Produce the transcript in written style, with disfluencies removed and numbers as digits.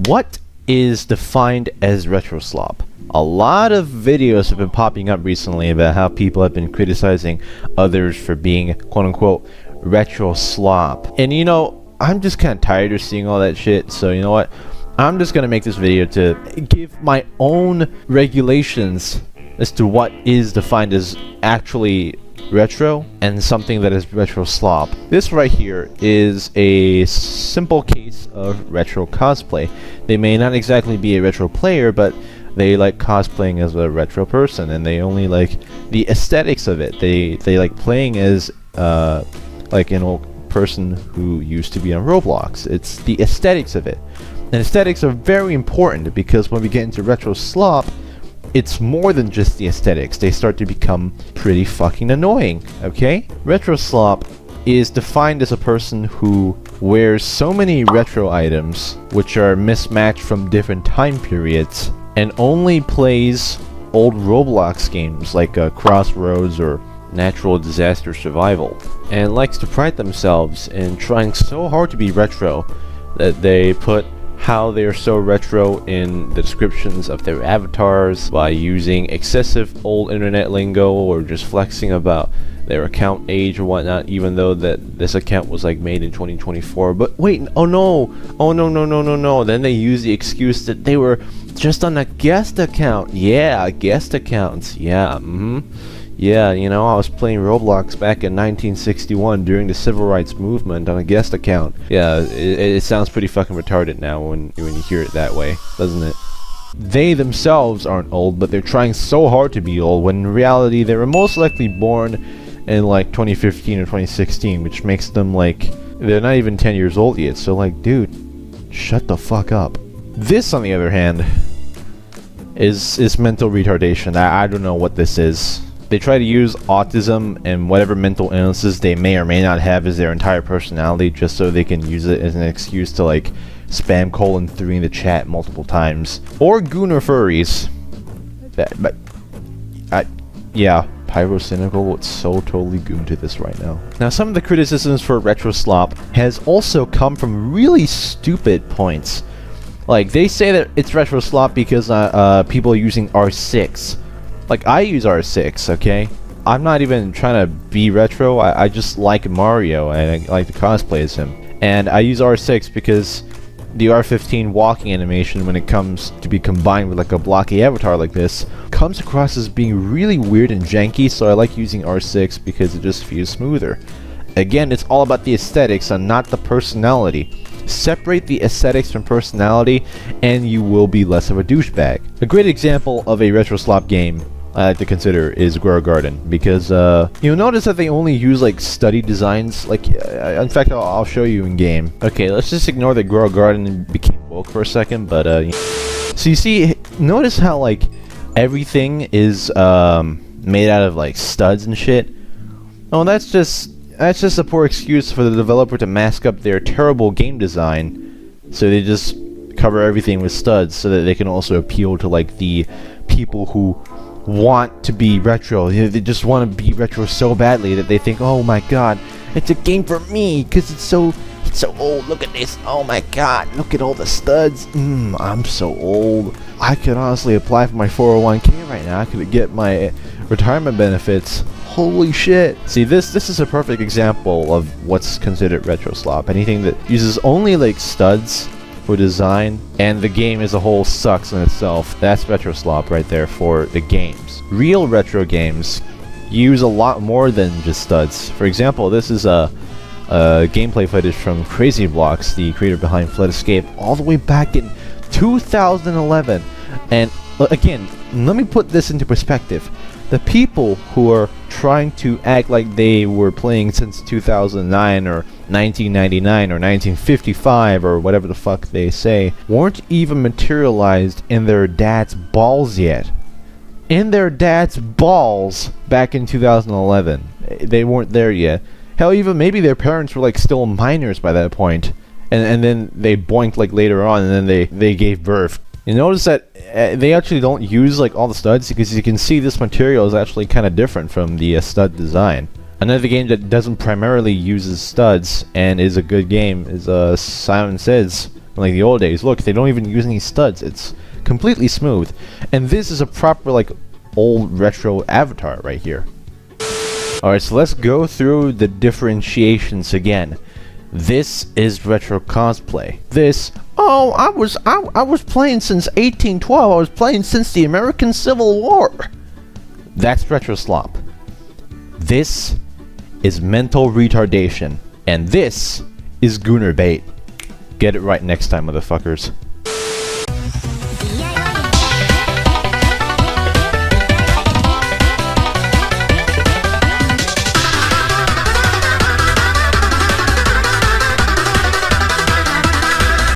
What is defined as Retroslop? A lot of videos have been popping up recently about how people have been criticizing others for being quote-unquote Retroslop. And you know, I'm just kind of tired of seeing all that shit, so you know what? I'm just gonna make this video to give my own regulations as to what is defined as actually retro and something that is retro slop. This right here is a simple case of retro cosplay. They may not exactly be a retro player, but they like cosplaying as a retro person, and they only like the aesthetics of it. They like playing as like an old person who used to be on Roblox. It's the aesthetics of it. And aesthetics are very important because when we get into retro slop, it's more than just the aesthetics. They start to become pretty fucking annoying, okay? Retro slop is defined as a person who wears so many retro items which are mismatched from different time periods and only plays old Roblox games like Crossroads or Natural Disaster Survival, and likes to pride themselves in trying so hard to be retro that they put how they are so retro in the descriptions of their avatars by using excessive old internet lingo or just flexing about their account age or whatnot, even though that this account was like made in 2024. But wait, oh no, then they use the excuse that they were just on a guest account. Yeah, guest accounts. Yeah, yeah, you know, I was playing Roblox back in 1961 during the civil rights movement on a guest account. Yeah, it sounds pretty fucking retarded now when you hear it that way, doesn't it? They themselves aren't old, but they're trying so hard to be old, when in reality they were most likely born in like 2015 or 2016, which makes them like, they're not even 10 years old yet, so like, dude, shut the fuck up. This, on the other hand, is mental retardation. I don't know what this is. They try to use autism and whatever mental illnesses they may or may not have as their entire personality just so they can use it as an excuse to like spam :3 in the chat multiple times. Or gooner furries. Yeah, Pyrocynical would so totally goon to this right now. Now, some of the criticisms for Retroslop has also come from really stupid points. Like, they say that it's Retroslop because people are using R6. Like, I use R6, okay? I'm not even trying to be retro, I just like Mario, and I like to cosplay as him. And I use R6 because the R15 walking animation, when it comes to be combined with like a blocky avatar like this, comes across as being really weird and janky, so I like using R6 because it just feels smoother. Again, it's all about the aesthetics and not the personality. Separate the aesthetics from personality and you will be less of a douchebag. A great example of a Retroslop game I like to consider is Grow Garden, because you'll notice that they only use like study designs. Like, in fact, I'll show you in game. Okay, let's just ignore that Grow Garden became woke for a second. But so you see, notice how like everything is made out of like studs and shit. Oh, that's just a poor excuse for the developer to mask up their terrible game design. So they just cover everything with studs so that they can also appeal to like the people who want to be retro. They just want to be retro so badly that they think, oh my god, it's a game for me because it's so old. Look at this. Oh my god, look at all the studs. I'm so old. I could honestly apply for my 401k right now. I could get my retirement benefits. Holy shit. See, this is a perfect example of what's considered retro slop. Anything that uses only like studs for design, and the game as a whole sucks in itself. That's retro slop right there for the games. Real retro games use a lot more than just studs. For example, this is a gameplay footage from Crazy Blocks, the creator behind Flood Escape, all the way back in 2011. And again, let me put this into perspective. The people who are trying to act like they were playing since 2009 or 1999 or 1955 or whatever the fuck they say weren't even materialized in their dad's balls yet. In their dad's balls back in 2011. They weren't there yet. Hell, even maybe their parents were like still minors by that point. And then they boinked like later on, and then they gave birth. You notice that they actually don't use like all the studs, because you can see this material is actually kind of different from the stud design. Another game that doesn't primarily use studs and is a good game is Simon Says, like the old days. Look, they don't even use any studs. It's completely smooth. And this is a proper, like, old retro avatar right here. Alright, so let's go through the differentiations again. This is retro cosplay. This, oh, I was playing since 1812. I was playing since the American Civil War. That's Retroslop. This is mental retardation. And this is Gooner bait. Get it right next time, motherfuckers.